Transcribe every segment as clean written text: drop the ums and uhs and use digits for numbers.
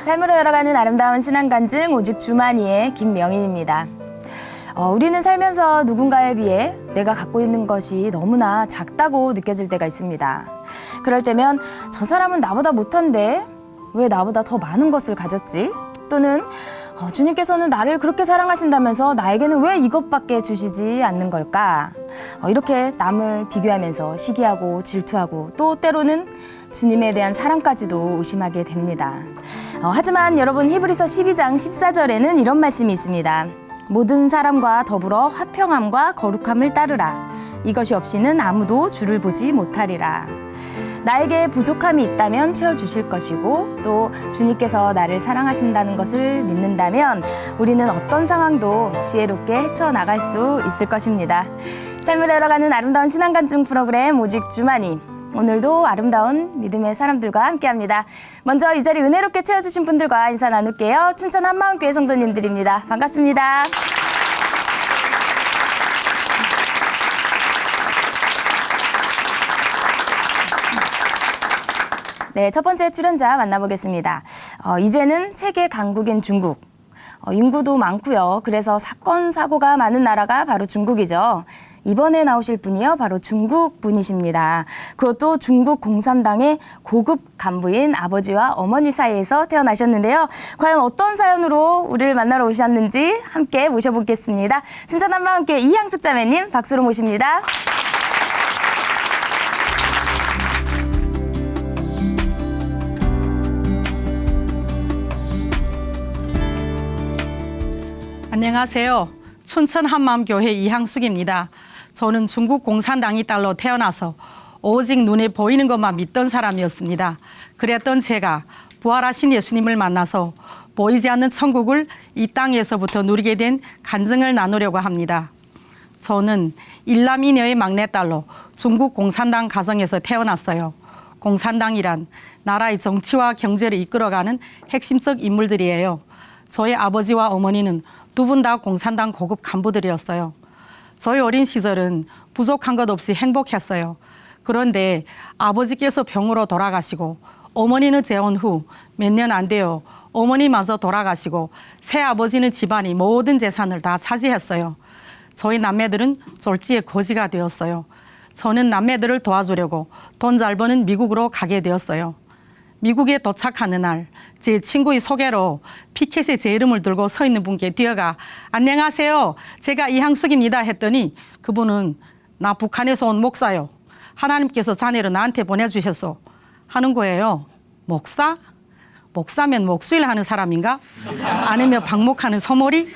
삶으로 열어가는 아름다운 신앙간증 오직 주만이의 김명인입니다. 우리는 살면서 누군가에 비해 내가 갖고 있는 것이 너무나 작다고 느껴질 때가 있습니다. 그럴 때면 저 사람은 나보다 못한데 왜 나보다 더 많은 것을 가졌지? 또는 주님께서는 나를 그렇게 사랑하신다면서 나에게는 왜 이것밖에 주시지 않는 걸까? 이렇게 남을 비교하면서 시기하고 질투하고 또 때로는 주님에 대한 사랑까지도 의심하게 됩니다. 하지만 여러분, 히브리서 12장 14절에는 이런 말씀이 있습니다. 모든 사람과 더불어 화평함과 거룩함을 따르라. 이것이 없이는 아무도 주를 보지 못하리라. 나에게 부족함이 있다면 채워주실 것이고 또 주님께서 나를 사랑하신다는 것을 믿는다면 우리는 어떤 상황도 지혜롭게 헤쳐나갈 수 있을 것입니다. 삶을 열어가는 아름다운 신앙간증 프로그램 오직 주만이, 오늘도 아름다운 믿음의 사람들과 함께합니다. 먼저 이 자리 은혜롭게 채워주신 분들과 인사 나눌게요. 춘천 한마음교회 성도님들입니다. 반갑습니다. 네, 첫 번째 출연자 만나보겠습니다. 이제는 세계 강국인 중국. 인구도 많고요. 그래서 사건, 사고가 많은 나라가 바로 중국이죠. 이번에 나오실 분이요, 바로 중국 분이십니다. 그것도 중국 공산당의 고급 간부인 아버지와 어머니 사이에서 태어나셨는데요. 과연 어떤 사연으로 우리를 만나러 오셨는지 함께 모셔보겠습니다. 춘천 한마음교회 이향숙 자매님 박수로 모십니다. 안녕하세요. 춘천 한마음교회 이향숙입니다. 저는 중국 공산당의 딸로 태어나서 오직 눈에 보이는 것만 믿던 사람이었습니다. 그랬던 제가 부활하신 예수님을 만나서 보이지 않는 천국을 이 땅에서부터 누리게 된 간증을 나누려고 합니다. 저는 일남 이녀의 막내딸로 중국 공산당 가정에서 태어났어요. 공산당이란 나라의 정치와 경제를 이끌어가는 핵심적 인물들이에요. 저의 아버지와 어머니는 두 분 다 공산당 고급 간부들이었어요. 저희 어린 시절은 부족한 것 없이 행복했어요. 그런데 아버지께서 병으로 돌아가시고 어머니는 재혼 후 몇 년 안 돼요. 어머니마저 돌아가시고 새아버지는 집안의 모든 재산을 다 차지했어요. 저희 남매들은 졸지에 거지가 되었어요. 저는 남매들을 도와주려고 돈 잘 버는 미국으로 가게 되었어요. 미국에 도착하는 날 제 친구의 소개로 피켓에 제 이름을 들고 서 있는 분께 뛰어가 안녕하세요, 제가 이향숙입니다 했더니 그분은 나 북한에서 온 목사요. 하나님께서 자네를 나한테 보내주셨어 하는 거예요. 목사? 목사면 목수일 하는 사람인가? 아니면 방목하는 소몰이?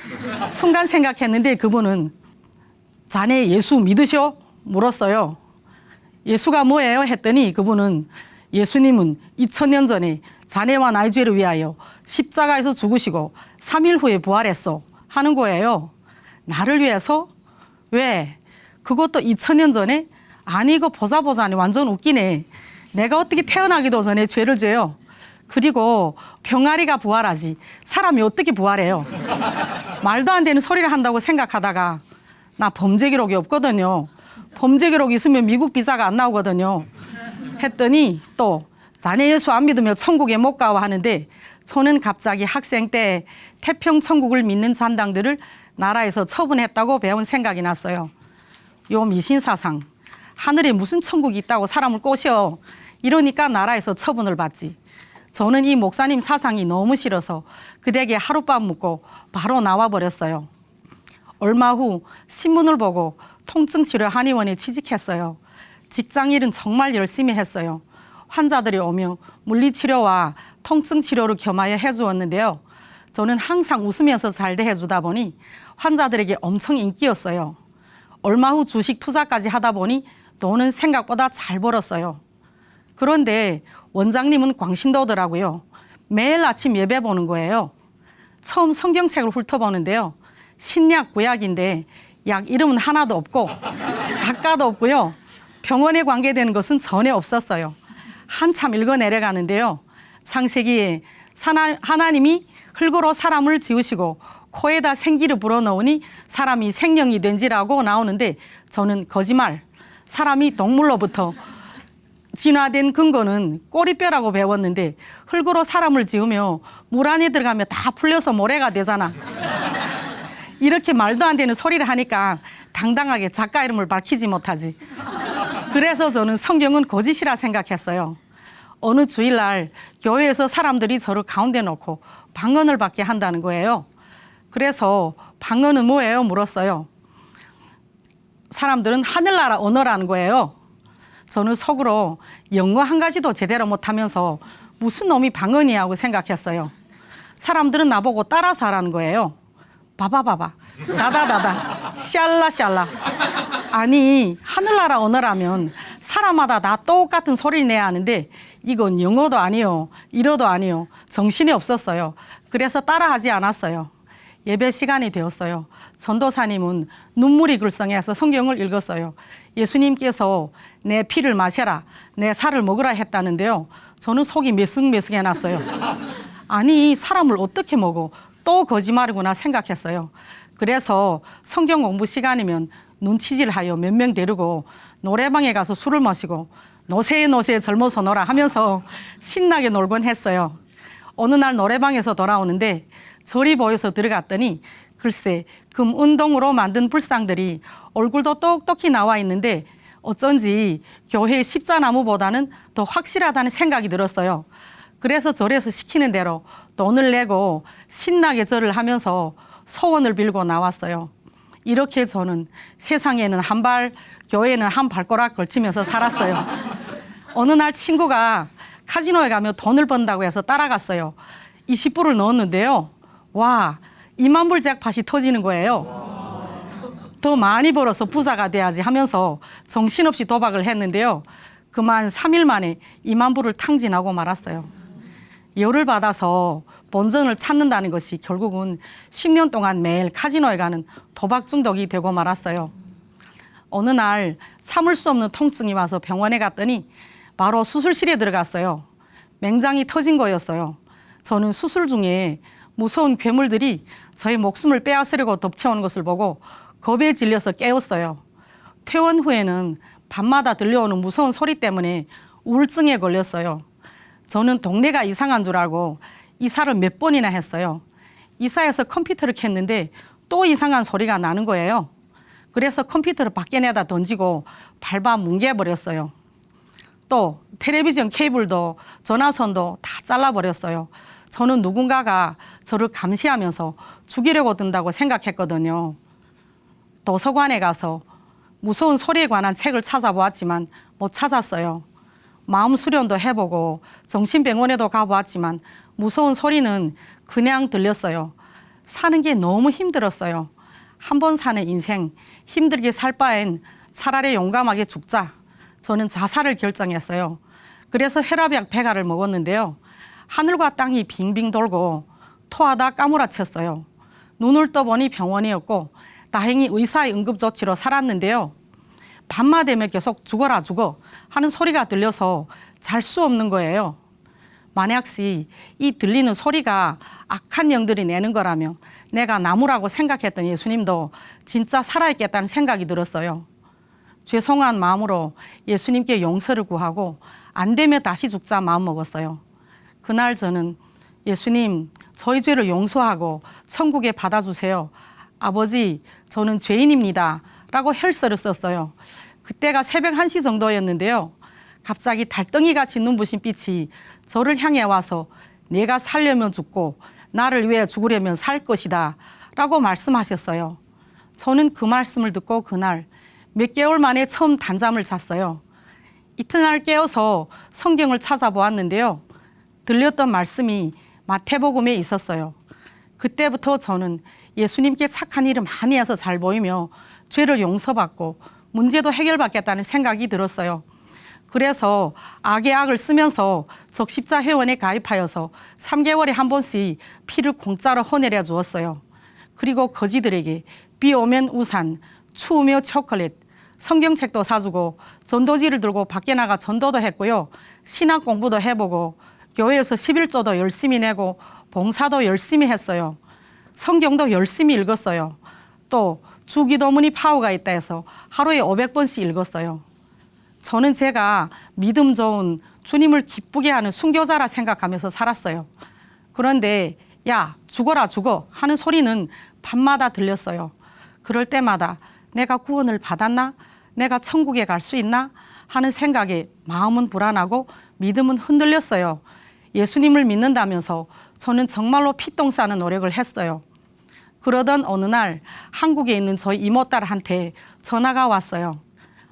순간 생각했는데 그분은 자네 예수 믿으셔? 물었어요. 예수가 뭐예요? 했더니 그분은 예수님은 2000년 전에 자네와 나의 죄를 위하여 십자가에서 죽으시고 3일 후에 부활했어 하는 거예요. 나를 위해서? 왜? 그것도 2000년 전에? 아니 이거 보자니 완전 웃기네. 내가 어떻게 태어나기도 전에 죄를 져요. 그리고 병아리가 부활하지 사람이 어떻게 부활해요? 말도 안 되는 소리를 한다고 생각하다가 나 범죄 기록이 없거든요. 범죄 기록 있으면 미국 비자가 안 나오거든요. 했더니 또 자네 예수 안 믿으면 천국에 못 가와 하는데 저는 갑자기 학생 때 태평 천국을 믿는 잔당들을 나라에서 처분했다고 배운 생각이 났어요. 요 미신사상, 하늘에 무슨 천국이 있다고 사람을 꼬셔. 이러니까 나라에서 처분을 받지. 저는 이 목사님 사상이 너무 싫어서 그댁에 하룻밤 묵고 바로 나와버렸어요. 얼마 후 신문을 보고 통증치료 한의원에 취직했어요. 직장일은 정말 열심히 했어요. 환자들이 오며 물리치료와 통증치료를 겸하여 해주었는데요. 저는 항상 웃으면서 잘 대해주다 보니 환자들에게 엄청 인기였어요. 얼마 후 주식 투자까지 하다 보니 돈은 생각보다 잘 벌었어요. 그런데 원장님은 광신도더라고요. 매일 아침 예배 보는 거예요. 처음 성경책을 훑어보는데요. 신약 구약인데 약 이름은 하나도 없고 작가도 없고요. 병원에 관계되는 것은 전혀 없었어요. 한참 읽어 내려가는데요. 창세기에 하나님이 흙으로 사람을 지으시고 코에다 생기를 불어넣으니 사람이 생명이 된지라고 나오는데 저는 거짓말, 사람이 동물로부터 진화된 근거는 꼬리뼈라고 배웠는데 흙으로 사람을 지으며 물 안에 들어가면 다 풀려서 모래가 되잖아. 이렇게 말도 안 되는 소리를 하니까 당당하게 작가 이름을 밝히지 못하지. 그래서 저는 성경은 거짓이라 생각했어요. 어느 주일날 교회에서 사람들이 저를 가운데 놓고 방언을 받게 한다는 거예요. 그래서 방언은 뭐예요? 물었어요. 사람들은 하늘나라 언어라는 거예요. 저는 속으로 영어 한 가지도 제대로 못하면서 무슨 놈이 방언이야 하고 생각했어요. 사람들은 나보고 따라서 하라는 거예요. 바바바바, 다다다다, 샬라샬라. 아니, 하늘나라 언어라면 사람마다 다 똑같은 소리를 내야 하는데 이건 영어도 아니요, 일어도 아니요. 정신이 없었어요. 그래서 따라하지 않았어요. 예배 시간이 되었어요. 전도사님은 눈물이 글썽해서 성경을 읽었어요. 예수님께서 내 피를 마셔라, 내 살을 먹으라 했다는데요. 저는 속이 메승메승해놨어요. 아니, 사람을 어떻게 먹어? 또 거짓말이구나 생각했어요. 그래서 성경 공부 시간이면 눈치질하여 몇 명 데리고 노래방에 가서 술을 마시고 노세노세 젊어서 놀아 하면서 신나게 놀곤 했어요. 어느 날 노래방에서 돌아오는데 절이 보여서 들어갔더니 글쎄 금 운동으로 만든 불상들이 얼굴도 똑똑히 나와 있는데 어쩐지 교회 십자나무보다는 더 확실하다는 생각이 들었어요. 그래서 절에서 시키는 대로 돈을 내고 신나게 절을 하면서 소원을 빌고 나왔어요. 이렇게 저는 세상에는 한 발, 교회에는 한 발가락 걸치면서 살았어요. 어느 날 친구가 카지노에 가면 돈을 번다고 해서 따라갔어요. 20불을 넣었는데요. 와, 2만 불 잭팟이 터지는 거예요. 더 많이 벌어서 부자가 돼야지 하면서 정신없이 도박을 했는데요. 그만 3일 만에 2만 불을 탕진하고 말았어요. 열을 받아서 본전을 찾는다는 것이 결국은 10년 동안 매일 카지노에 가는 도박 중독이 되고 말았어요. 어느 날 참을 수 없는 통증이 와서 병원에 갔더니 바로 수술실에 들어갔어요. 맹장이 터진 거였어요. 저는 수술 중에 무서운 괴물들이 저의 목숨을 빼앗으려고 덮쳐오는 것을 보고 겁에 질려서 깨웠어요. 퇴원 후에는 밤마다 들려오는 무서운 소리 때문에 우울증에 걸렸어요. 저는 동네가 이상한 줄 알고 이사를 몇 번이나 했어요. 이사해서 컴퓨터를 켰는데 또 이상한 소리가 나는 거예요. 그래서 컴퓨터를 밖에 내다 던지고 밟아 뭉개버렸어요. 또 텔레비전 케이블도 전화선도 다 잘라버렸어요. 저는 누군가가 저를 감시하면서 죽이려고 든다고 생각했거든요. 도서관에 가서 무서운 소리에 관한 책을 찾아보았지만 못 찾았어요. 마음 수련도 해보고 정신병원에도 가보았지만 무서운 소리는 그냥 들렸어요. 사는 게 너무 힘들었어요. 한 번 사는 인생 힘들게 살 바엔 차라리 용감하게 죽자. 저는 자살을 결정했어요. 그래서 혈압약 배가를 먹었는데요. 하늘과 땅이 빙빙 돌고 토하다 까무라쳤어요. 눈을 떠보니 병원이었고 다행히 의사의 응급조치로 살았는데요. 밤만 되면 계속 죽어라 죽어 하는 소리가 들려서 잘 수 없는 거예요. 만약시 이 들리는 소리가 악한 영들이 내는 거라면 내가 나무라고 생각했던 예수님도 진짜 살아있겠다는 생각이 들었어요. 죄송한 마음으로 예수님께 용서를 구하고 안 되면 다시 죽자 마음먹었어요. 그날 저는 예수님, 저희 죄를 용서하고 천국에 받아주세요. 아버지, 저는 죄인입니다. 라고 혈서를 썼어요. 그때가 새벽 1시 정도였는데요. 갑자기 달덩이같이 눈부신 빛이 저를 향해 와서 내가 살려면 죽고 나를 위해 죽으려면 살 것이다 라고 말씀하셨어요. 저는 그 말씀을 듣고 그날 몇 개월 만에 처음 단잠을 잤어요. 이튿날 깨어서 성경을 찾아보았는데요. 들렸던 말씀이 마태복음에 있었어요. 그때부터 저는 예수님께 착한 일을 많이 해서 잘 보이며 죄를 용서받고 문제도 해결받겠다는 생각이 들었어요. 그래서 악의 악을 쓰면서 적십자 회원에 가입하여서 3개월에 한 번씩 피를 공짜로 헌내려 주었어요. 그리고 거지들에게 비 오면 우산, 추우며 초콜릿, 성경책도 사주고 전도지를 들고 밖에 나가 전도도 했고요. 신학 공부도 해보고 교회에서 11조도 열심히 내고 봉사도 열심히 했어요. 성경도 열심히 읽었어요. 또 주기도문이 파워가 있다 해서 하루에 500번씩 읽었어요. 저는 제가 믿음 좋은 주님을 기쁘게 하는 순교자라 생각하면서 살았어요. 그런데 야, 죽어라 죽어 하는 소리는 밤마다 들렸어요. 그럴 때마다 내가 구원을 받았나? 내가 천국에 갈 수 있나? 하는 생각에 마음은 불안하고 믿음은 흔들렸어요. 예수님을 믿는다면서 저는 정말로 피똥 싸는 노력을 했어요. 그러던 어느 날 한국에 있는 저희 이모딸한테 전화가 왔어요.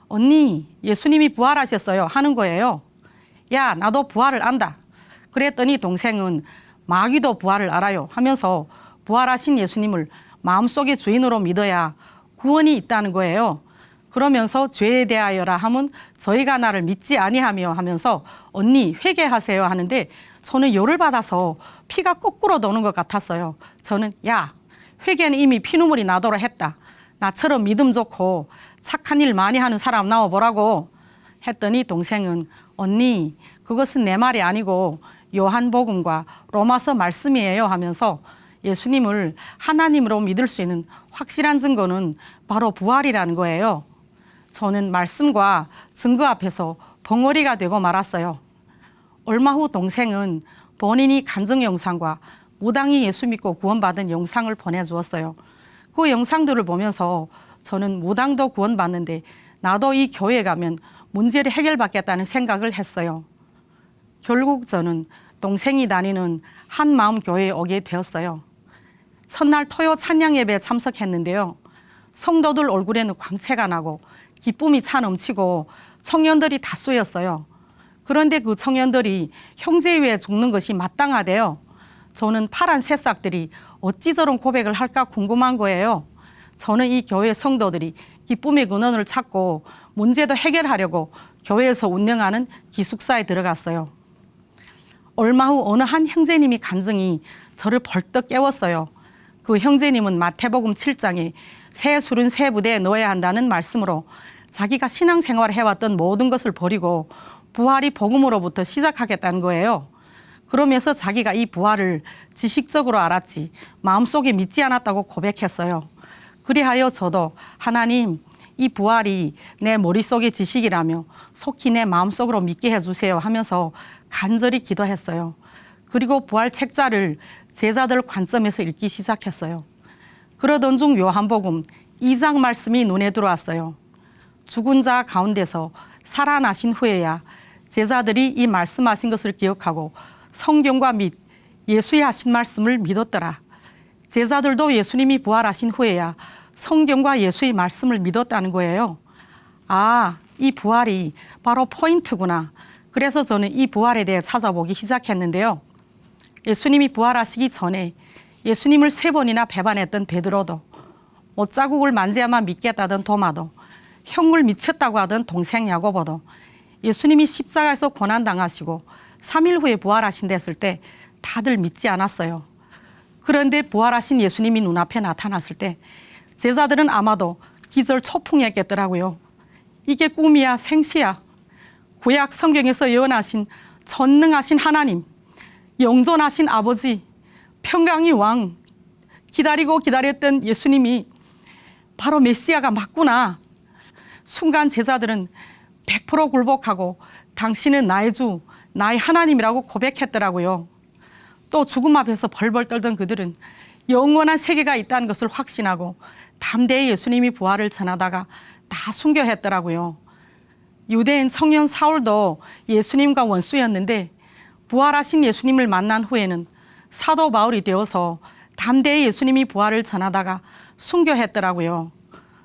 언니, 예수님이 부활하셨어요 하는 거예요. 야, 나도 부활을 안다. 그랬더니 동생은 마귀도 부활을 알아요 하면서 부활하신 예수님을 마음속의 주인으로 믿어야 구원이 있다는 거예요. 그러면서 죄에 대하여라 하면 저희가 나를 믿지 아니하며 하면서 언니 회개하세요 하는데 저는 열을 받아서 피가 거꾸로 도는 것 같았어요. 저는 야, 회개는 이미 피눈물이 나도록 했다. 나처럼 믿음 좋고 착한 일 많이 하는 사람 나와보라고 했더니 동생은 언니 그것은 내 말이 아니고 요한복음과 로마서 말씀이에요 하면서 예수님을 하나님으로 믿을 수 있는 확실한 증거는 바로 부활이라는 거예요. 저는 말씀과 증거 앞에서 벙어리가 되고 말았어요. 얼마 후 동생은 본인이 간증 영상과 무당이 예수 믿고 구원받은 영상을 보내주었어요. 그 영상들을 보면서 저는 무당도 구원받는데 나도 이 교회에 가면 문제를 해결받겠다는 생각을 했어요. 결국 저는 동생이 다니는 한마음 교회에 오게 되었어요. 첫날 토요 찬양 예배에 참석했는데요. 성도들 얼굴에는 광채가 나고 기쁨이 차 넘치고 청년들이 다수였어요. 그런데 그 청년들이 형제 위에 죽는 것이 마땅하대요. 저는 파란 새싹들이 어찌 저런 고백을 할까 궁금한 거예요. 저는 이 교회 성도들이 기쁨의 근원을 찾고 문제도 해결하려고 교회에서 운영하는 기숙사에 들어갔어요. 얼마 후 어느 한 형제님이 간증이 저를 벌떡 깨웠어요. 그 형제님은 마태복음 7장에 새 술은 새 부대에 넣어야 한다는 말씀으로 자기가 신앙생활을 해왔던 모든 것을 버리고 부활이 복음으로부터 시작하겠다는 거예요. 그러면서 자기가 이 부활을 지식적으로 알았지 마음속에 믿지 않았다고 고백했어요. 그리하여 저도 하나님 이 부활이 내 머릿속의 지식이라며 속히 내 마음속으로 믿게 해주세요 하면서 간절히 기도했어요. 그리고 부활 책자를 제자들 관점에서 읽기 시작했어요. 그러던 중 요한복음 2장 말씀이 눈에 들어왔어요. 죽은 자 가운데서 살아나신 후에야 제자들이 이 말씀하신 것을 기억하고 성경과 및 예수의 하신 말씀을 믿었더라. 제자들도 예수님이 부활하신 후에야 성경과 예수의 말씀을 믿었다는 거예요. 아, 이 부활이 바로 포인트구나. 그래서 저는 이 부활에 대해 찾아보기 시작했는데요. 예수님이 부활하시기 전에 예수님을 3번이나 배반했던 베드로도, 못자국을 만져야만 믿겠다던 도마도, 형을 미쳤다고 하던 동생 야고보도 예수님이 십자가에서 고난당하시고 3일 후에 부활하신다 했을 때 다들 믿지 않았어요. 그런데 부활하신 예수님이 눈앞에 나타났을 때 제자들은 아마도 기절 초풍했겠더라고요. 이게 꿈이야 생시야. 구약 성경에서 예언하신 전능하신 하나님, 영존하신 아버지, 평강의 왕, 기다리고 기다렸던 예수님이 바로 메시아가 맞구나. 순간 제자들은 100% 굴복하고 당신은 나의 주, 나의 하나님이라고 고백했더라고요. 또 죽음 앞에서 벌벌 떨던 그들은 영원한 세계가 있다는 것을 확신하고 담대히 예수님이 부활을 전하다가 다 순교했더라고요. 유대인 청년 사울도 예수님과 원수였는데 부활하신 예수님을 만난 후에는 사도 바울이 되어서 담대히 예수님이 부활을 전하다가 순교했더라고요.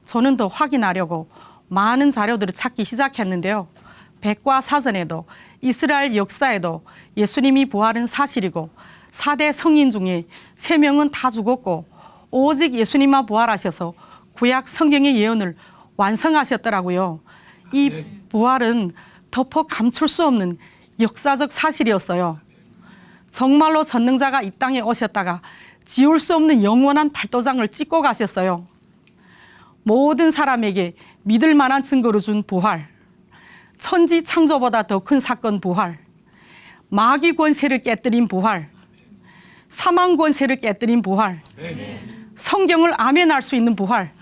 저는 더 확인하려고 많은 자료들을 찾기 시작했는데요. 백과 사전에도 이스라엘 역사에도 예수님이 부활은 사실이고 4대 성인 중에 3명은 다 죽었고 오직 예수님만 부활하셔서 구약 성경의 예언을 완성하셨더라고요. 이 부활은 덮어 감출 수 없는 역사적 사실이었어요. 정말로 전능자가 이 땅에 오셨다가 지울 수 없는 영원한 발도장을 찍고 가셨어요. 모든 사람에게 믿을 만한 증거를 준 부활, 천지 창조보다 더 큰 사건 부활, 마귀 권세를 깨뜨린 부활, 사망 권세를 깨뜨린 부활, 성경을 아멘할 수 있는 부활,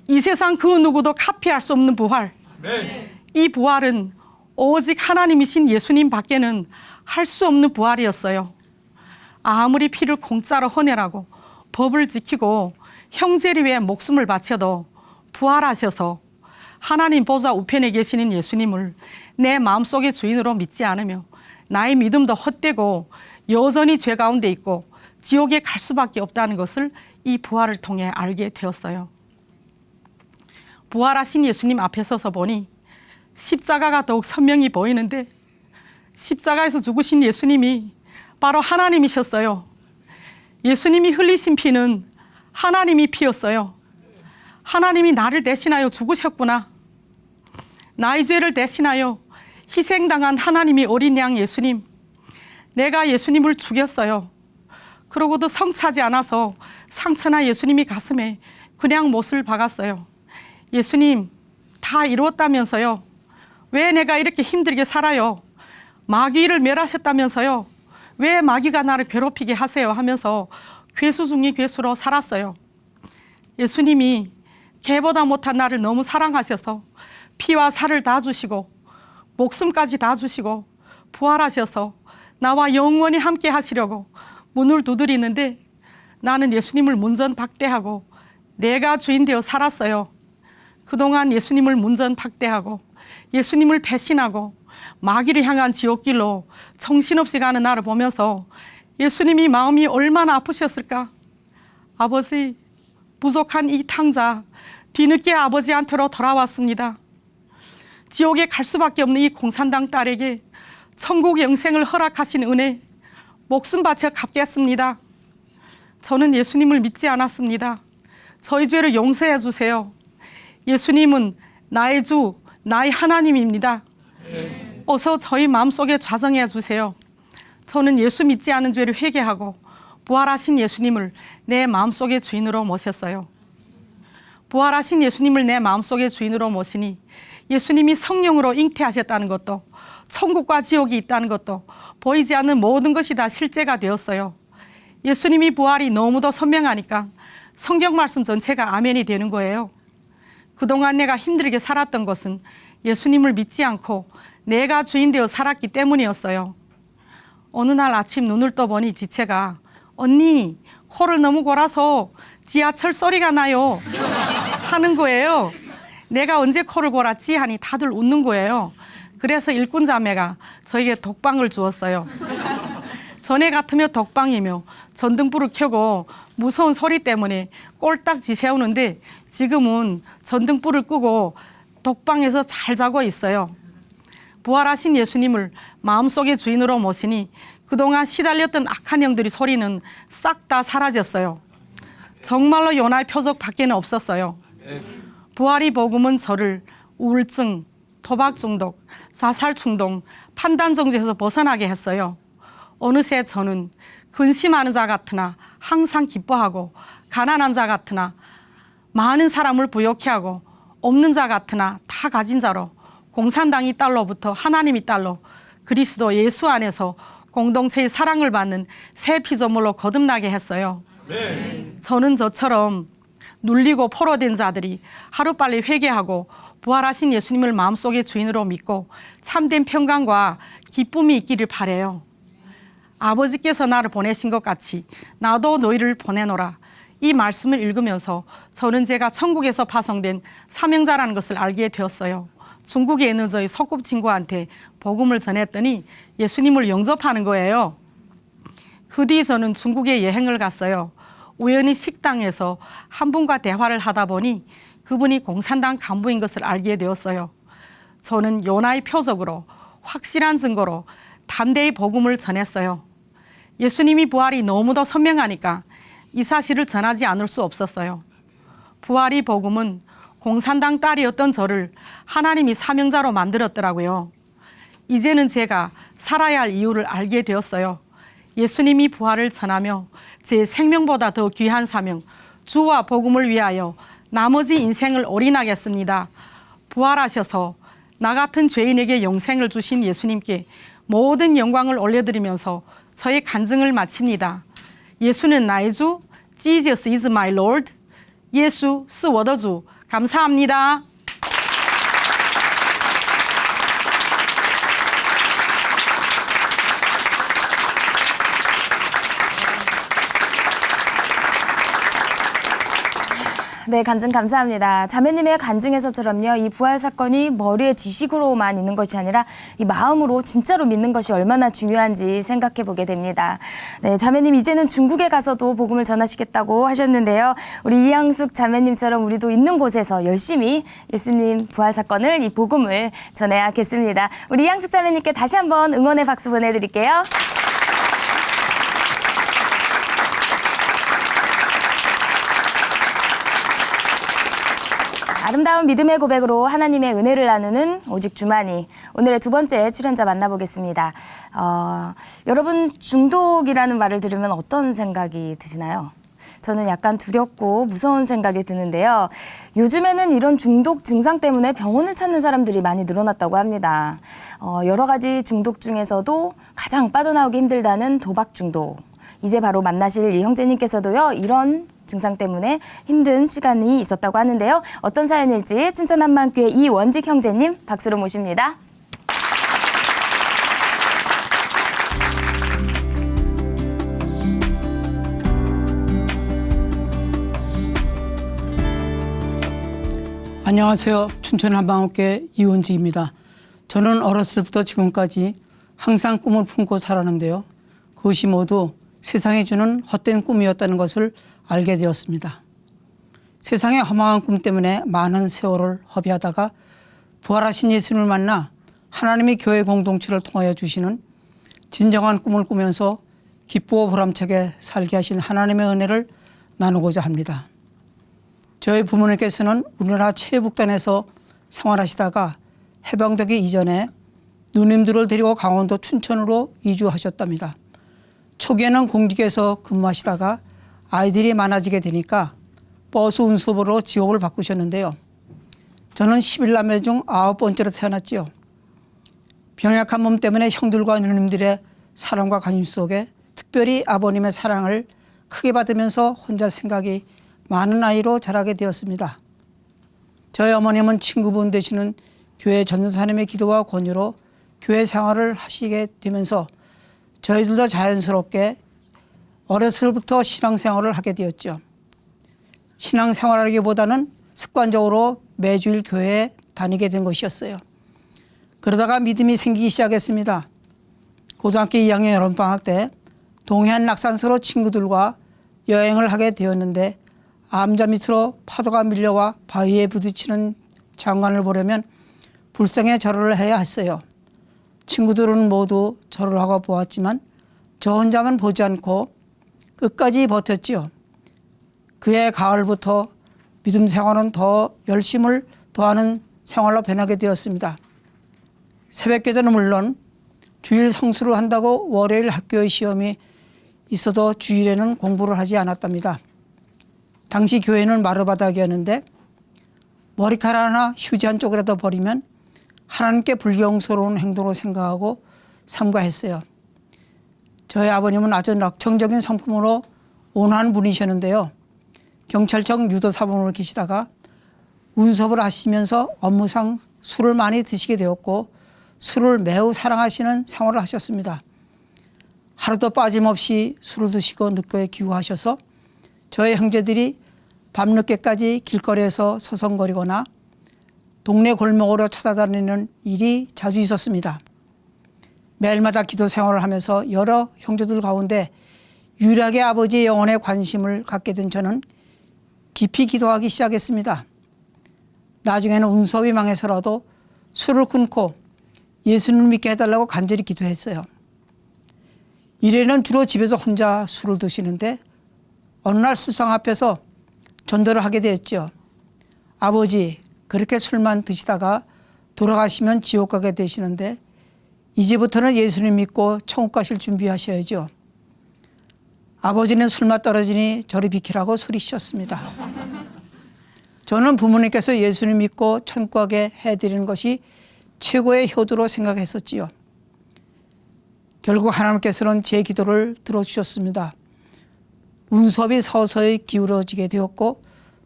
이 세상 그 누구도 카피할 수 없는 부활, 이 부활은 오직 하나님이신 예수님 밖에는 할 수 없는 부활이었어요. 아무리 피를 공짜로 헌혈하고 법을 지키고 형제를 위해 목숨을 바쳐도 부활하셔서 하나님 보좌 우편에 계시는 예수님을 내 마음속의 주인으로 믿지 않으며 나의 믿음도 헛되고 여전히 죄 가운데 있고 지옥에 갈 수밖에 없다는 것을 이 부활을 통해 알게 되었어요. 부활하신 예수님 앞에 서서 보니 십자가가 더욱 선명히 보이는데 십자가에서 죽으신 예수님이 바로 하나님이셨어요. 예수님이 흘리신 피는 하나님이 피였어요. 하나님이 나를 대신하여 죽으셨구나. 나의 죄를 대신하여 희생당한 하나님이 어린 양 예수님. 내가 예수님을 죽였어요. 그러고도 성차지 않아서 상처나 예수님이 가슴에 그냥 못을 박았어요. 예수님, 다 이루었다면서요. 왜 내가 이렇게 힘들게 살아요? 마귀를 멸하셨다면서요. 왜 마귀가 나를 괴롭히게 하세요? 하면서 괴수 중의 괴수로 살았어요. 예수님이 개보다 못한 나를 너무 사랑하셔서 피와 살을 다 주시고 목숨까지 다 주시고 부활하셔서 나와 영원히 함께 하시려고 문을 두드리는데 나는 예수님을 문전박대하고 내가 주인 되어 살았어요. 그동안 예수님을 문전박대하고 예수님을 배신하고 마귀를 향한 지옥길로 정신없이 가는 나를 보면서 예수님이 마음이 얼마나 아프셨을까? 아버지, 부족한 이 탕자 뒤늦게 아버지한테로 돌아왔습니다. 지옥에 갈 수밖에 없는 이 공산당 딸에게 천국 영생을 허락하신 은혜 목숨 바쳐 갚겠습니다. 저는 예수님을 믿지 않았습니다. 저희 죄를 용서해 주세요. 예수님은 나의 주, 나의 하나님입니다. 어서 저희 마음속에 좌정해 주세요. 저는 예수 믿지 않은 죄를 회개하고 부활하신 예수님을 내 마음속의 주인으로 모셨어요. 부활하신 예수님을 내 마음속의 주인으로 모시니 예수님이 성령으로 잉태하셨다는 것도 천국과 지옥이 있다는 것도 보이지 않는 모든 것이 다 실제가 되었어요. 예수님이 부활이 너무도 선명하니까 성경 말씀 전체가 아멘이 되는 거예요. 그동안 내가 힘들게 살았던 것은 예수님을 믿지 않고 내가 주인 되어 살았기 때문이었어요. 어느 날 아침 눈을 떠보니 지체가 언니 코를 너무 골아서 지하철 소리가 나요 하는 거예요. 내가 언제 코를 골았지 하니 다들 웃는 거예요. 그래서 일꾼 자매가 저에게 독방을 주었어요. 전에 같으면 독방이며 전등불을 켜고 무서운 소리 때문에 꼴딱 지새우는데 지금은 전등불을 끄고 독방에서 잘 자고 있어요. 부활하신 예수님을 마음속의 주인으로 모시니 그동안 시달렸던 악한 영들이 소리는 싹 다 사라졌어요. 정말로 요나의 표적 밖에는 없었어요. 부활의 복음은 저를 우울증, 도박 중독, 자살 충동, 판단 정죄에서 벗어나게 했어요. 어느새 저는 근심하는 자 같으나 항상 기뻐하고 가난한 자 같으나 많은 사람을 부욕해 하고 없는 자 같으나 다 가진 자로 공산당이 딸로부터 하나님이 딸로 그리스도 예수 안에서 공동체의 사랑을 받는 새 피조물로 거듭나게 했어요. 저는 저처럼 눌리고 포로된 자들이 하루빨리 회개하고 부활하신 예수님을 마음속의 주인으로 믿고 참된 평강과 기쁨이 있기를 바라요. 아버지께서 나를 보내신 것 같이 나도 너희를 보내노라. 이 말씀을 읽으면서 저는 제가 천국에서 파송된 사명자라는 것을 알게 되었어요. 중국에 있는 저희 소꿉친구한테 복음을 전했더니 예수님을 영접하는 거예요. 그 뒤 저는 중국에 여행을 갔어요. 우연히 식당에서 한 분과 대화를 하다 보니 그분이 공산당 간부인 것을 알게 되었어요. 저는 요나의 표적으로 확실한 증거로 담대히 복음을 전했어요. 예수님이 부활이 너무도 선명하니까 이 사실을 전하지 않을 수 없었어요. 부활의 복음은 공산당 딸이었던 저를 하나님이 사명자로 만들었더라고요. 이제는 제가 살아야 할 이유를 알게 되었어요. 예수님이 부활을 전하며 제 생명보다 더 귀한 사명, 주와 복음을 위하여 나머지 인생을 올인하겠습니다. 부활하셔서 나 같은 죄인에게 영생을 주신 예수님께 모든 영광을 올려드리면서 저의 간증을 마칩니다. 예수는 나의 주, Jesus is my Lord. 예수 是我的主. 감사합니다. 네, 간증 감사합니다. 자매님의 간증에서처럼요, 이 부활 사건이 머리의 지식으로만 있는 것이 아니라 이 마음으로 진짜로 믿는 것이 얼마나 중요한지 생각해 보게 됩니다. 네, 자매님 이제는 중국에 가서도 복음을 전하시겠다고 하셨는데요. 우리 이향숙 자매님처럼 우리도 있는 곳에서 열심히 예수님 부활 사건을, 이 복음을 전해야겠습니다. 우리 이향숙 자매님께 다시 한번 응원의 박수 보내드릴게요. 아름다운 믿음의 고백으로 하나님의 은혜를 나누는 오직 주만이, 오늘의 두 번째 출연자 만나보겠습니다. 여러분, 중독이라는 말을 들으면 어떤 생각이 드시나요? 저는 약간 두렵고 무서운 생각이 드는데요. 요즘에는 이런 중독 증상 때문에 병원을 찾는 사람들이 많이 늘어났다고 합니다. 여러 가지 중독 중에서도 가장 빠져나오기 힘들다는 도박 중독. 이제 바로 만나실 이 형제님께서도요, 이런 증상 때문에 힘든 시간이 있었다고 하는데요. 어떤 사연일지 춘천한마음교회 이원직 형제님 박수로 모십니다. 안녕하세요. 춘천한마음교회 이원직입니다. 저는 어렸을 때부터 지금까지 항상 꿈을 품고 살았는데요. 그것이 모두 세상이 주는 헛된 꿈이었다는 것을 알게 되었습니다. 세상의 허망한 꿈 때문에 많은 세월을 허비하다가 부활하신 예수님을 만나 하나님이 교회 공동체를 통하여 주시는 진정한 꿈을 꾸면서 기쁘고 보람차게 살게 하신 하나님의 은혜를 나누고자 합니다. 저희 부모님께서는 우리나라 최북단에서 생활하시다가 해방되기 이전에 누님들을 데리고 강원도 춘천으로 이주하셨답니다. 초기에는 공직에서 근무하시다가 아이들이 많아지게 되니까 버스 운수업으로 직업을 바꾸셨는데요. 저는 11남매 중 9번째로 태어났지요. 병약한 몸 때문에 형들과 누님들의 사랑과 관심 속에 특별히 아버님의 사랑을 크게 받으면서 혼자 생각이 많은 아이로 자라게 되었습니다. 저희 어머님은 친구분 되시는 교회 전도사님의 기도와 권유로 교회 생활을 하시게 되면서 저희들도 자연스럽게 어려서부터 신앙생활을 하게 되었죠. 신앙생활하기보다는 습관적으로 매주일 교회에 다니게 된 것이었어요. 그러다가 믿음이 생기기 시작했습니다. 고등학교 2학년 여름방학 때 동해안 낙산서로 친구들과 여행을 하게 되었는데 암자 밑으로 파도가 밀려와 바위에 부딪히는 장관을 보려면 불쌍히 절을 해야 했어요. 친구들은 모두 절을 하고 보았지만 저 혼자만 보지 않고 끝까지 버텼지요. 그해 가을부터 믿음 생활은 더 열심을 더하는 생활로 변하게 되었습니다. 새벽기도는 물론 주일 성수를 한다고 월요일 학교의 시험이 있어도 주일에는 공부를 하지 않았답니다. 당시 교회는 마루바닥이었는데 머리카락 하나 휴지 한 쪽이라도 버리면 하나님께 불경스러운 행동으로 생각하고 삼가했어요. 저희 아버님은 아주 낙천적인 성품으로 온화한 분이셨는데요. 경찰청 유도사범으로 계시다가 운석을 하시면서 업무상 술을 많이 드시게 되었고 술을 매우 사랑하시는 생활을 하셨습니다. 하루도 빠짐없이 술을 드시고 늦게 귀국하셔서 저희 형제들이 밤늦게까지 길거리에서 서성거리거나 동네 골목으로 찾아다니는 일이 자주 있었습니다. 매일마다 기도 생활을 하면서 여러 형제들 가운데 유일하게 아버지의 영혼에 관심을 갖게 된 저는 깊이 기도하기 시작했습니다. 나중에는 운수업이 망해서라도 술을 끊고 예수님을 믿게 해달라고 간절히 기도했어요. 이래는 주로 집에서 혼자 술을 드시는데 어느 날 술상 앞에서 전도를 하게 되었죠. 아버지, 그렇게 술만 드시다가 돌아가시면 지옥 가게 되시는데 이제부터는 예수님 믿고 천국 가실 준비하셔야죠. 아버지는 술맛 떨어지니 저리 비키라고 소리치셨습니다. 저는 부모님께서 예수님 믿고 천국 가게 해드리는 것이 최고의 효도로 생각했었지요. 결국 하나님께서는 제 기도를 들어주셨습니다. 운수업이 서서히 기울어지게 되었고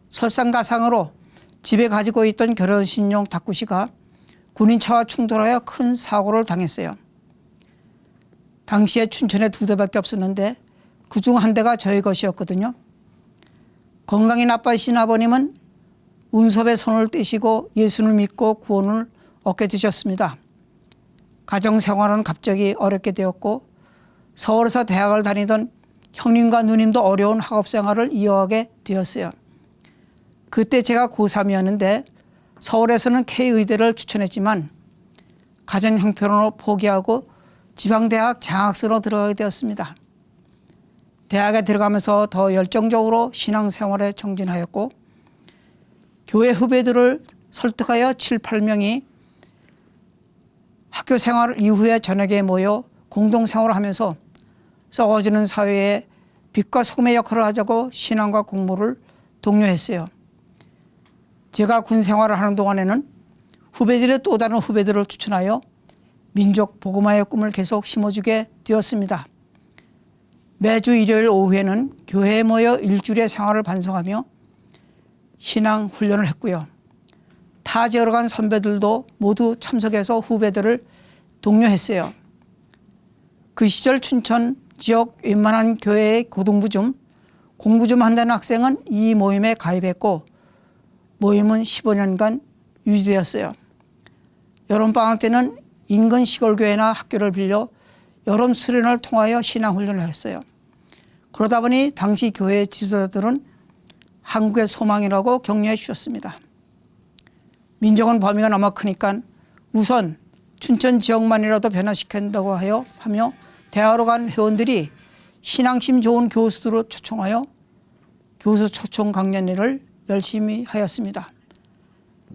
설상가상으로 집에 가지고 있던 결혼신용 다꾸시가 군인차와 충돌하여 큰 사고를 당했어요. 당시에 춘천에 2대밖에 없었는데 그중 한 대가 저희 것이었거든요. 건강이 나빠지신 아버님은 운섭의 손을 떼시고 예수를 믿고 구원을 얻게 되셨습니다. 가정생활은 갑자기 어렵게 되었고 서울에서 대학을 다니던 형님과 누님도 어려운 학업생활을 이어가게 되었어요. 그때 제가 고3이었는데 서울에서는 K의대를 추천했지만 가정 형편으로 포기하고 지방대학 장학생으로 들어가게 되었습니다. 대학에 들어가면서 더 열정적으로 신앙생활에 정진하였고 교회 후배들을 설득하여 7, 8명이 학교 생활 이후에 저녁에 모여 공동생활을 하면서 썩어지는 사회에 빛과 소금의 역할을 하자고 신앙과 공부를 독려했어요. 제가 군 생활을 하는 동안에는 후배들의 또 다른 후배들을 추천하여 민족 복음화의 꿈을 계속 심어주게 되었습니다. 매주 일요일 오후에는 교회에 모여 일주일의 생활을 반성하며 신앙 훈련을 했고요. 타 지역으로 간 선배들도 모두 참석해서 후배들을 독려했어요. 그 시절 춘천 지역 웬만한 교회의 고등부 중 공부 좀 한다는 학생은 이 모임에 가입했고 모임은 15년간 유지되었어요. 여름방학 때는 인근 시골교회나 학교를 빌려 여름 수련을 통하여 신앙훈련을 했어요. 그러다 보니 당시 교회 지도자들은 한국의 소망이라고 격려해 주셨습니다. 민족은 범위가 너무 크니까 우선 춘천 지역만이라도 변화시킨다고 하며 대학으로 간 회원들이 신앙심 좋은 교수들을 초청하여 교수 초청 강연회를 열심히 하였습니다.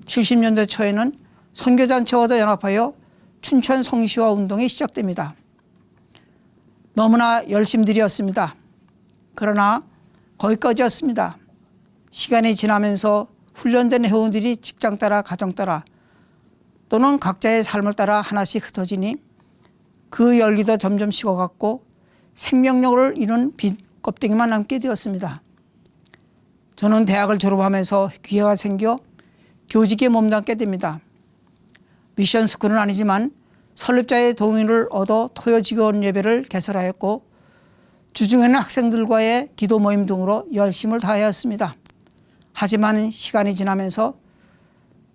70년대 초에는 선교단체와도 연합하여 춘천 성시화 운동이 시작됩니다. 너무나 열심들이었습니다. 그러나 거기까지였습니다. 시간이 지나면서 훈련된 회원들이 직장 따라 가정 따라 또는 각자의 삶을 따라 하나씩 흩어지니 그 열기도 점점 식어갔고 생명력을 잃은 빈 껍데기만 남게 되었습니다. 저는 대학을 졸업하면서 기회가 생겨 교직에 몸담게 됩니다. 미션 스쿨은 아니지만 설립자의 동의를 얻어 토요 직원 예배를 개설하였고 주중에는 학생들과의 기도 모임 등으로 열심을 다하였습니다. 하지만 시간이 지나면서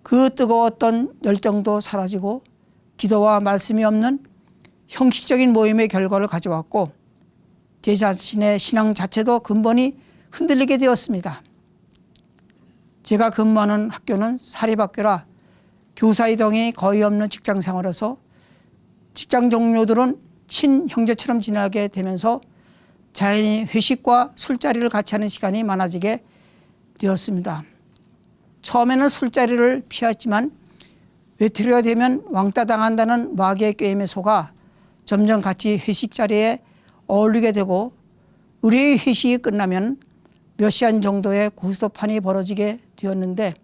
그 뜨거웠던 열정도 사라지고 기도와 말씀이 없는 형식적인 모임의 결과를 가져왔고 제 자신의 신앙 자체도 근본이 흔들리게 되었습니다. 제가 근무하는 학교는 사립학교라 교사 이동이 거의 없는 직장 생활에서 직장 동료들은 친형제처럼 지내게 되면서 자연히 회식과 술자리를 같이 하는 시간이 많아지게 되었습니다. 처음에는 술자리를 피했지만 외톨이가 되면 왕따 당한다는 마귀의 게임에 속아 점점 같이 회식 자리에 어울리게 되고 우리의 회식이 끝나면 몇 시간 정도의 고스톱판이 벌어지게 되었는데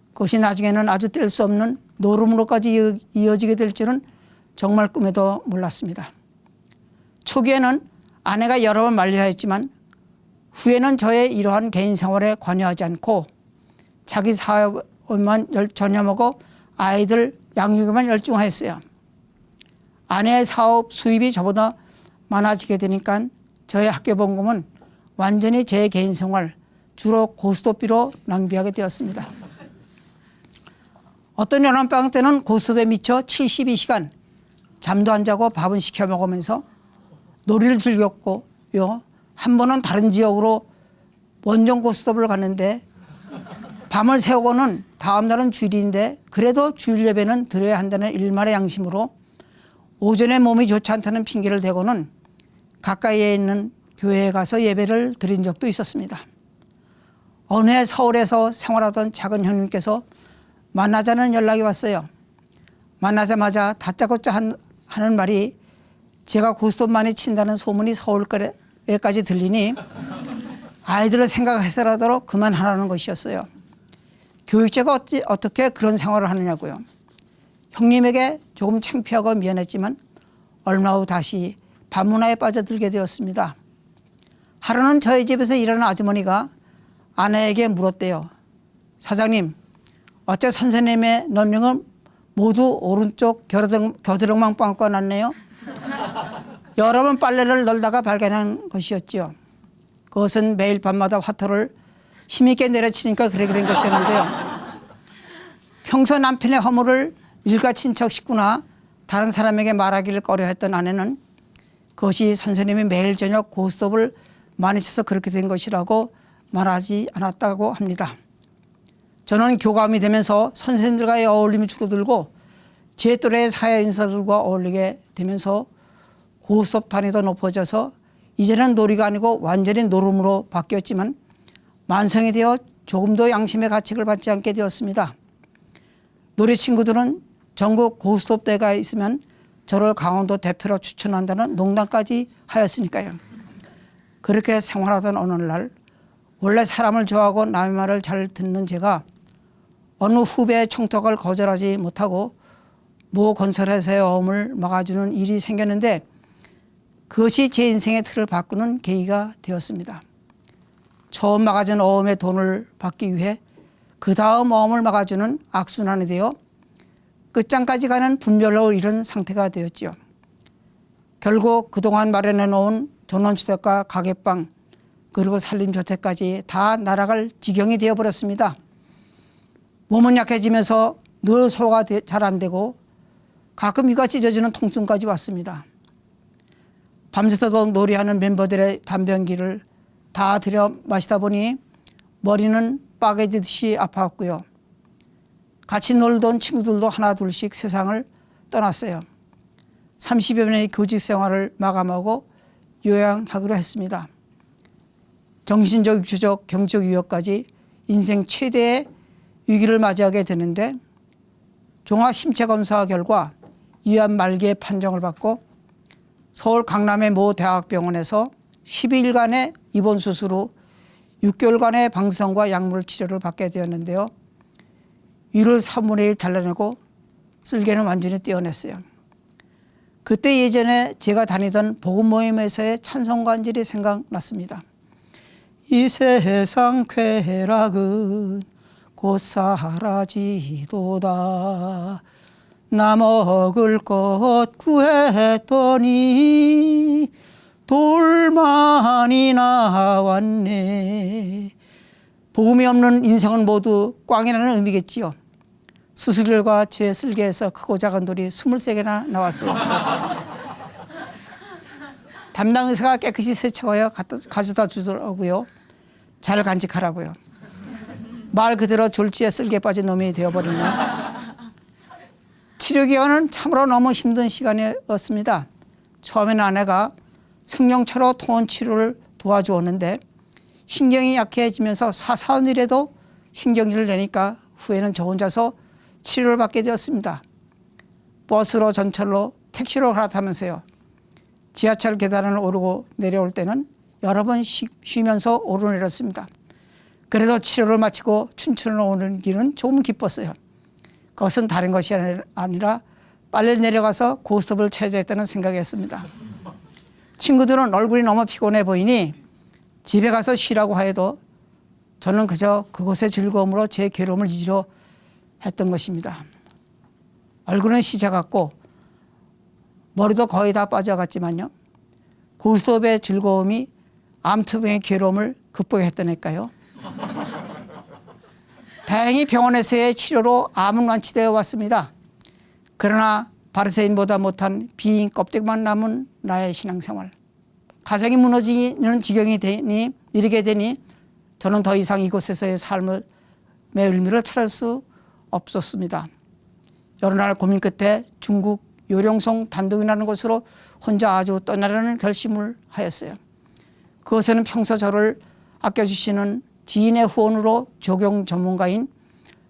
그것이 나중에는 아주 뗄 수 없는 노름으로까지 이어지게 될 줄은 정말 꿈에도 몰랐습니다. 초기에는 아내가 여러 번 만류하였지만 후에는 저의 이러한 개인 생활에 관여하지 않고 자기 사업만 전념하고 아이들 양육에만 열중하였어요. 아내의 사업 수입이 저보다 많아지게 되니까 저의 학교 봉급은 완전히 제 개인 생활, 주로 고스톱비로 낭비하게 되었습니다. 어떤 여름방학 때는 고스톱에 미쳐 72시간 잠도 안 자고 밥은 시켜 먹으면서 놀이를 즐겼고요. 한 번은 다른 지역으로 원정 고스톱을 갔는데 밤을 새우고는 다음 날은 주일인데 그래도 주일 예배는 드려야 한다는 일말의 양심으로 오전에 몸이 좋지 않다는 핑계를 대고는 가까이에 있는 교회에 가서 예배를 드린 적도 있었습니다. 어느 해 서울에서 생활하던 작은 형님께서 만나자는 연락이 왔어요. 만나자마자 다짜고짜 하는 말이 제가 고스톱 많이 친다는 소문이 서울까지 들리니 아이들을 생각해서라도 그만하라는 것이었어요. 교육자가 어떻게 그런 생활을 하느냐고요. 형님에게 조금 창피하고 미안했지만 얼마 후 다시 반문화에 빠져들게 되었습니다. 하루는 저희 집에서 일하는 아주머니가 아내에게 물었대요. 사장님, 어째 선생님의 런닝은 모두 오른쪽 겨드랑만 빵꾸가 났네요. 여러 번 빨래를 널다가 발견한 것이었지요. 그것은 매일 밤마다 화토를 힘있게 내려치니까 그렇게 된 것이었는데요. 평소 남편의 허물을 일가 친척 식구나 다른 사람에게 말하기를 꺼려했던 아내는 그것이 선생님이 매일 저녁 고스톱을 많이 쳐서 그렇게 된 것이라고 말하지 않았다고 합니다. 저는 교감이 되면서 선생님들과의 어울림이 줄어들고 제 또래의 사회 인사들과 어울리게 되면서 고스톱 단위도 높아져서 이제는 놀이가 아니고 완전히 노름으로 바뀌었지만 만성이 되어 조금도 양심의 가책을 받지 않게 되었습니다. 놀이 친구들은 전국 고스톱 대회가 있으면 저를 강원도 대표로 추천한다는 농담까지 하였으니까요. 그렇게 생활하던 어느 날 원래 사람을 좋아하고 남의 말을 잘 듣는 제가 어느 후배의 청탁을 거절하지 못하고 모 건설회사의 어음을 막아주는 일이 생겼는데 그것이 제 인생의 틀을 바꾸는 계기가 되었습니다. 처음 막아준 어음의 돈을 받기 위해 그 다음 어음을 막아주는 악순환이 되어 끝장까지 가는 분별로 이른 상태가 되었지요. 결국 그동안 마련해 놓은 전원주택과 가게방 그리고 산림주택까지 다 날아갈 지경이 되어버렸습니다. 몸은 약해지면서 늘 소화가 잘 안 되고 가끔 위가 찢어지는 통증까지 왔습니다. 밤새도록 놀이하는 멤버들의 담배연기를 다 들여 마시다 보니 머리는 빠개지듯이 아팠고요. 같이 놀던 친구들도 하나 둘씩 세상을 떠났어요. 30여 년의 교직 생활을 마감하고 요양하기로 했습니다. 정신적, 육체적, 경제적 위협까지 인생 최대의 위기를 맞이하게 되는데 종합 신체 검사 결과 위암 말기의 판정을 받고 서울 강남의 모 대학병원에서 12일간의 입원 수술 후 6개월간의 방사선과 약물 치료를 받게 되었는데요. 위를 3분의 1 잘라내고 쓸개는 완전히 떼어냈어요. 그때 예전에 제가 다니던 복음 모임에서의 찬송관절이 생각났습니다. 이 세상 쾌락은 곧 사라지도다. 나 먹을 것 구했더니 돌만이 나왔네. 복음이 없는 인생은 모두 꽝이라는 의미겠지요. 수술결과 제 쓸개에서 크고 작은 돌이 23개나 나왔어요. 담당 의사가 깨끗이 세척하여 가져다 주더라고요. 잘 간직하라고요. 말 그대로 졸지에 쓸개 빠진 놈이 되어버리네. 치료 기간은 참으로 너무 힘든 시간이었습니다. 처음에는 아내가 승용차로 통원 치료를 도와주었는데 신경이 약해지면서 사소한 일에도 신경질을 내니까 후에는 저 혼자서 치료를 받게 되었습니다. 버스로 전철로 택시로 갈아타면서요. 지하철 계단을 오르고 내려올 때는 여러 번 쉬면서 오르내렸습니다. 그래도 치료를 마치고 춘천으로 오는 길은 조금 기뻤어요. 그것은 다른 것이 아니라 빨리 내려가서 고스톱을 쳐야 했다는 생각이었습니다. 친구들은 얼굴이 너무 피곤해 보이니 집에 가서 쉬라고 하여도 저는 그저 그곳의 즐거움으로 제 괴로움을 잊으려 했던 것입니다. 얼굴은 시작했고 머리도 거의 다 빠져갔지만요. 고스톱의 즐거움이 암투병의 괴로움을 극복했다니까요. 다행히 병원에서의 치료로 암은 완치되어 왔습니다. 그러나 바리새인보다 못한 비인 껍데기만 남은 나의 신앙생활. 가정이 무너지는 지경이 이르게 되니 저는 더 이상 이곳에서의 삶의 의미를 찾을 수 없었습니다. 여러 날 고민 끝에 중국 요령성 단둥이라는 곳으로 혼자 아주 떠나려는 결심을 하였어요. 그곳에는 평소 저를 아껴주시는 지인의 후원으로 조경 전문가인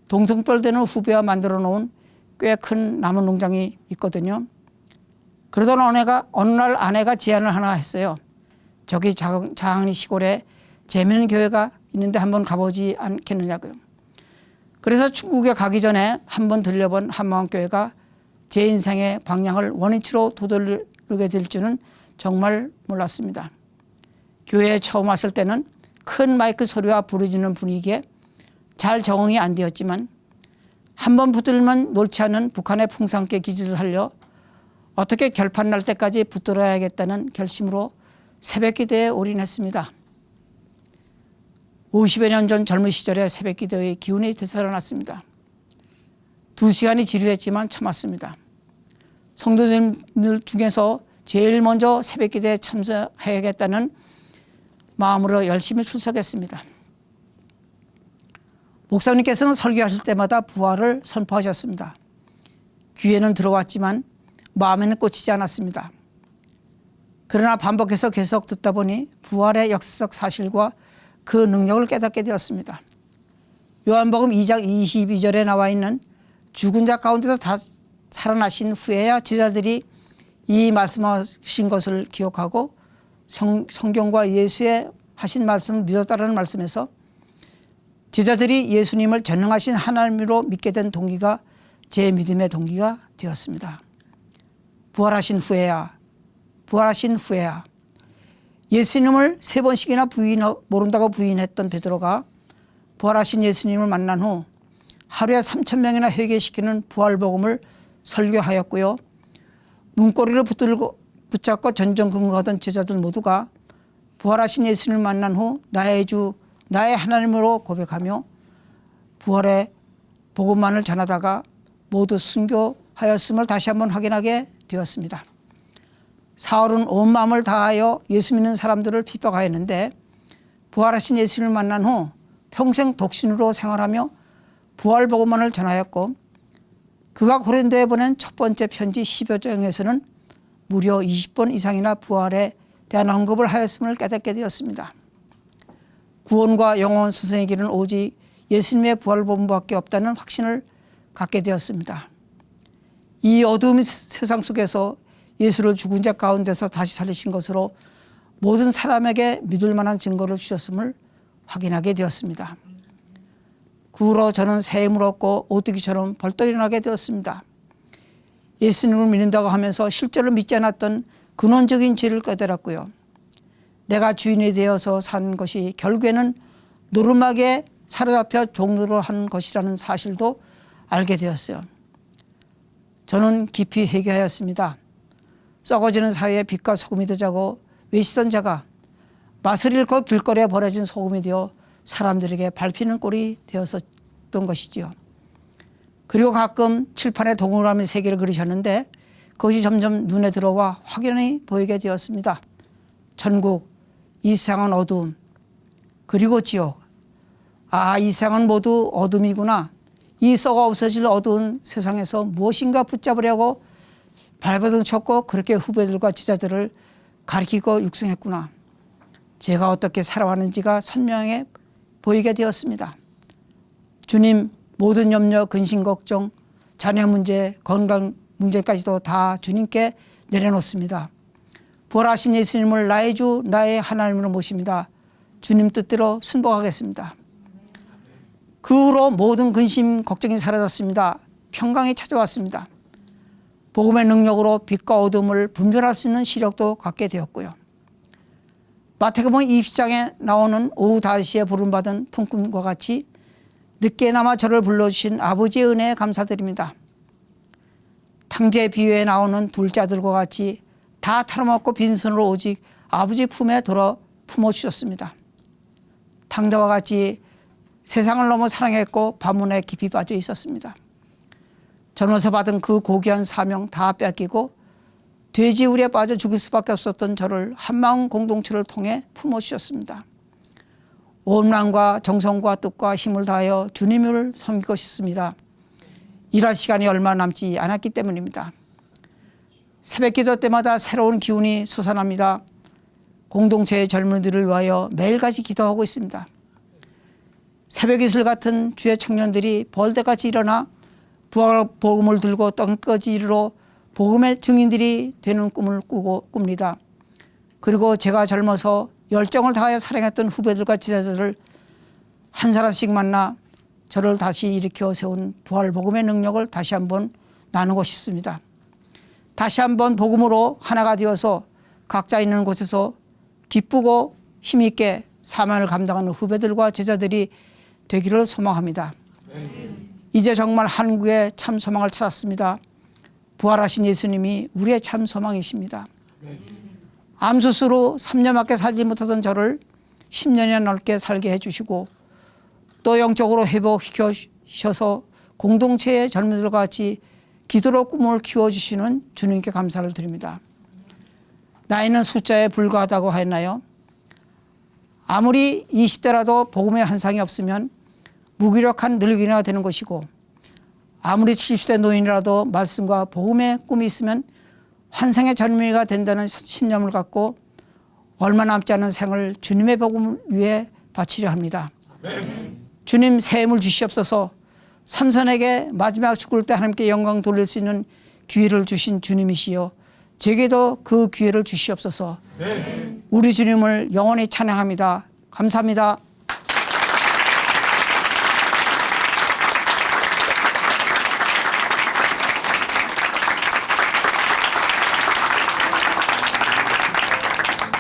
동성뻘 되는 후배와 만들어 놓은 꽤 큰 나무 농장이 있거든요. 그러던 어느 날 아내가 제안을 하나 했어요. 저기 장안리 시골에 재미있는 교회가 있는데 한번 가보지 않겠느냐고요. 그래서 중국에 가기 전에 한번 들려본 한마음교회가 제 인생의 방향을 원위치로 도돌리게 될 줄은 정말 몰랐습니다. 교회에 처음 왔을 때는 큰 마이크 소리와 부르짖는 분위기에 잘 적응이 안 되었지만 한번 붙들면 놓지 않는 북한의 풍산께 기지를 살려 어떻게 결판 날 때까지 붙들어야겠다는 결심으로 새벽 기도에 올인했습니다. 50여 년 전 젊은 시절에 새벽 기도의 기운이 되살아났습니다. 2시간이 지루했지만 참았습니다. 성도들 중에서 제일 먼저 새벽 기도에 참석해야겠다는 마음으로 열심히 출석했습니다. 목사님께서는 설교하실 때마다 부활을 선포하셨습니다. 귀에는 들어왔지만 마음에는 꽂히지 않았습니다. 그러나 반복해서 계속 듣다 보니 부활의 역사적 사실과 그 능력을 깨닫게 되었습니다. 요한복음 2장 22절에 나와 있는 죽은 자 가운데서 다 살아나신 후에야 제자들이 이 말씀하신 것을 기억하고 성경과 예수의 하신 말씀을 믿었다는 말씀에서 제자들이 예수님을 전능하신 하나님으로 믿게 된 동기가 제 믿음의 동기가 되었습니다. 부활하신 후에야 예수님을 3번씩이나 모른다고 부인했던 베드로가 부활하신 예수님을 만난 후 하루에 3,000명이나 회개시키는 부활복음을 설교하였고요. 문고리를 붙잡고 전전긍긍하던 제자들 모두가 부활하신 예수님을 만난 후 나의 주, 나의 하나님으로 고백하며 부활의 복음만을 전하다가 모두 순교하였음을 다시 한번 확인하게 되었습니다. 사울은 온 마음을 다하여 예수 믿는 사람들을 핍박하였는데 부활하신 예수님을 만난 후 평생 독신으로 생활하며 부활 복음만을 전하였고 그가 고린도에 보낸 첫 번째 편지 10여 장에서는 무려 20번 이상이나 부활에 대한 언급을 하였음을 깨닫게 되었습니다. 구원과 영원 수생의 길은 오직 예수님의 부활 복음밖에 없다는 확신을 갖게 되었습니다. 이 어두운 세상 속에서 예수를 죽은 자 가운데서 다시 살리신 것으로 모든 사람에게 믿을 만한 증거를 주셨음을 확인하게 되었습니다. 그 후로 저는 새 힘을 얻고 오뚜기처럼 벌떡 일어나게 되었습니다. 예수님을 믿는다고 하면서 실제로 믿지 않았던 근원적인 죄를 깨달았고요. 내가 주인이 되어서 산 것이 결국에는 노름하게 사로잡혀 종로를 한 것이라는 사실도 알게 되었어요. 저는 깊이 회개하였습니다. 썩어지는 사이에 빛과 소금이 되자고 외치던 자가 맛을 잃고 길거리에 버려진 소금이 되어 사람들에게 밟히는 꼴이 되었었던 것이지요. 그리고 가끔 칠판에 동그라미 3개를 그리셨는데 그것이 점점 눈에 들어와 확연히 보이게 되었습니다. 천국, 이 세상은 어두움, 그리고 지옥. 이 세상은 모두 어둠이구나. 이 썩어 없어질 어두운 세상에서 무엇인가 붙잡으려고 발버둥 쳤고 그렇게 후배들과 제자들을 가리키고 육성했구나. 제가 어떻게 살아왔는지가 선명해 보이게 되었습니다. 주님, 모든 염려, 근심, 걱정, 자녀 문제, 건강 문제까지도 다 주님께 내려놓습니다. 부활하신 예수님을 나의 주, 나의 하나님으로 모십니다. 주님 뜻대로 순복하겠습니다. 그 후로 모든 근심, 걱정이 사라졌습니다. 평강이 찾아왔습니다. 복음의 능력으로 빛과 어둠을 분별할 수 있는 시력도 갖게 되었고요. 마태복음 20장에 나오는 오후 5시에 부름받은 품꾼과 같이 늦게나마 저를 불러주신 아버지의 은혜에 감사드립니다. 탕제 비유에 나오는 둘째 아들과 같이 다 털어먹고 빈손으로 오직 아버지 품에 돌아 품어주셨습니다. 탕자와 같이 세상을 너무 사랑했고 반문에 깊이 빠져 있었습니다. 젊어서 받은 그 고귀한 사명 다 뺏기고 돼지우리에 빠져 죽을 수밖에 없었던 저를 한마음 공동체를 통해 품어주셨습니다. 온 마음과 정성과 뜻과 힘을 다하여 주님을 섬기고 싶습니다. 일할 시간이 얼마 남지 않았기 때문입니다. 새벽 기도 때마다 새로운 기운이 솟아납니다. 공동체의 젊은이들을 위하여 매일같이 기도하고 있습니다. 새벽 이슬 같은 주의 청년들이 벌떼같이 일어나 부활 복음을 들고 땅끝까지 이르러 복음의 증인들이 되는 꿈을 꿉니다. 그리고 제가 젊어서 열정을 다하여 사랑했던 후배들과 제자들을 한 사람씩 만나 저를 다시 일으켜 세운 부활 복음의 능력을 다시 한번 나누고 싶습니다. 다시 한번 복음으로 하나가 되어서 각자 있는 곳에서 기쁘고 힘있게 사명을 감당하는 후배들과 제자들이 되기를 소망합니다. 이제 정말 한국의 참 소망을 찾았습니다. 부활하신 예수님이 우리의 참 소망이십니다. 암수수로 3년밖에 살지 못하던 저를 10년이나 넘게 살게 해주시고 또 영적으로 회복시켜 주셔서 공동체의 젊은이들과 같이 기도로 꿈을 키워주시는 주님께 감사를 드립니다. 나이는 숫자에 불과하다고 하였나요? 아무리 20대라도 복음의 환상이 없으면 무기력한 늙은이가 되는 것이고 아무리 70대 노인이라도 말씀과 복음의 꿈이 있으면 환상의 젊은이가 된다는 신념을 갖고 얼마 남지 않은 생을 주님의 복음을 위해 바치려 합니다. 주님 새 힘을 주시옵소서. 삼손에게 마지막 죽을 때 하나님께 영광 돌릴 수 있는 기회를 주신 주님이시여 제게도 그 기회를 주시옵소서. 우리 주님을 영원히 찬양합니다. 감사합니다.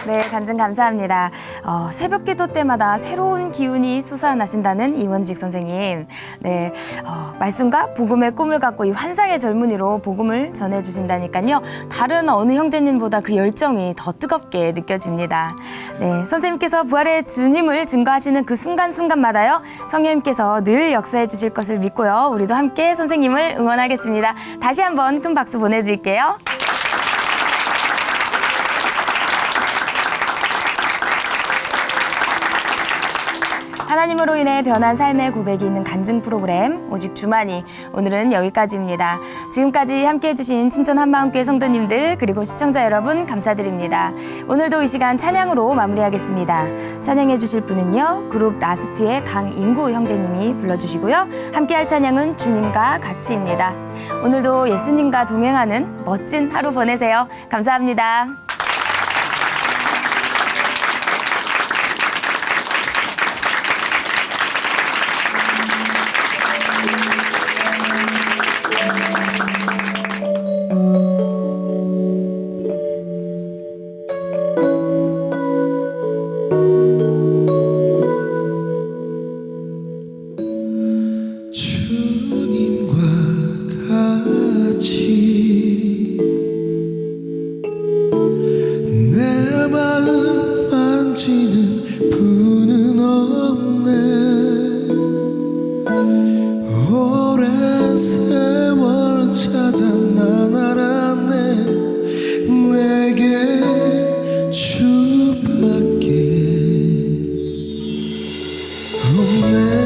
네, 간증 감사합니다. 새벽 기도 때마다 새로운 기운이 솟아나신다는 이원직 선생님. 네, 말씀과 복음의 꿈을 갖고 이 환상의 젊은이로 복음을 전해주신다니까요. 다른 어느 형제님보다 그 열정이 더 뜨겁게 느껴집니다. 네, 선생님께서 부활의 주님을 증거하시는 그 순간순간마다요. 성령님께서 늘 역사해 주실 것을 믿고요. 우리도 함께 선생님을 응원하겠습니다. 다시 한번 큰 박수 보내드릴게요. 하나님으로 인해 변한 삶의 고백이 있는 간증 프로그램 오직 주만이 오늘은 여기까지입니다. 지금까지 함께해 주신 춘천 한마음교회 성도님들 그리고 시청자 여러분 감사드립니다. 오늘도 이 시간 찬양으로 마무리하겠습니다. 찬양해 주실 분은요. 그룹 라스트의 강인구 형제님이 불러주시고요. 함께할 찬양은 주님과 같이입니다. 오늘도 예수님과 동행하는 멋진 하루 보내세요. 감사합니다. 주님과 같이 내 마음 만지는 분은 없네. 오랜 세월 찾아 난 알았네. 내게 주밖에 없네.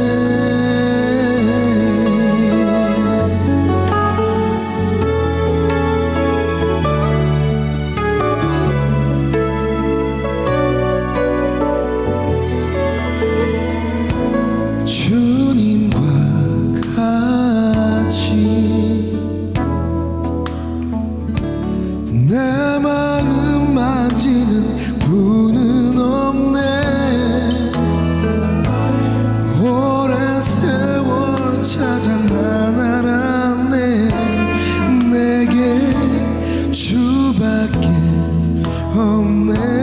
주님과 같이 내 마음 만지는 분은 없네. 오랜 세월 찾아 난 알았네. 내게 주밖에 없네.